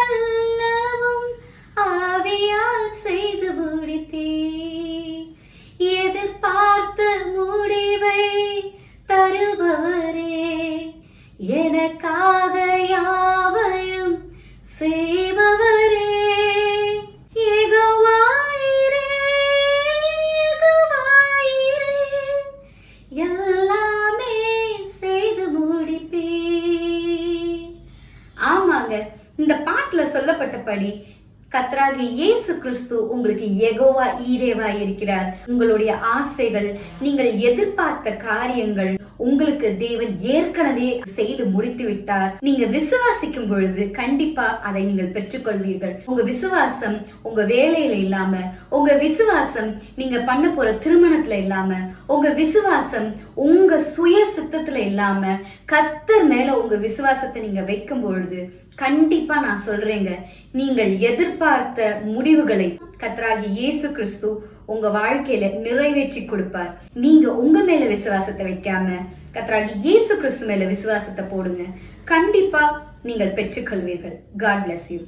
எல்லாவும் ஆவியால் செய்து முடித்தே. எதிர்பார்த்த முடிவை தருபவரே, எனக்காக யாவையும் செய்பவரே. யெகோவாயிரே, யெகோவாயிரே, எல்லாமே செய்து முடிப்பே. ஆமாங்க, இந்த பாட்டுல சொல்லப்பட்டபடி கர்த்தராகிய இயேசு கிறிஸ்து உங்களுக்கு யெகோவா ஈரேவா இருக்கிறார். உங்களுடைய ஆசைகள், நீங்கள் எதிர்பார்த்த காரியங்கள் உங்களுக்கு தேவன் ஏற்கனவே செய்து முடித்து விட்டார். நீங்க விசுவாசிக்கும் பொழுது கண்டிப்பா அதை நீங்கள் பெற்றுக்கொள்வீர்கள். உங்க விசுவாசம் உங்க வேலையில இல்லாம, உங்க விசுவாசம் நீங்க பண்ண போற திருமணத்துல இல்லாம, உங்க விசுவாசம் உங்க சுய சித்தத்துல இல்லாம கர்த்தர் மேல உங்க விசுவாசத்தை நீங்க வைக்கும் பொழுது கண்டிப்பா நான் சொல்றேங்க, நீங்கள் எதிர்பார்த்த முடிவுகளை கர்த்தராகிய இயேசு கிறிஸ்து உங்க வாழ்க்கையில நிறைவேற்றி கொடுப்பார். நீங்க உங்க மேல விசுவாசத்தை வைக்காம கர்த்தராகிய இயேசு கிறிஸ்து மேல விசுவாசத்தை போடுங்க. கண்டிப்பா நீங்கள் பெற்றுக்கொள்வீர்கள். God bless you.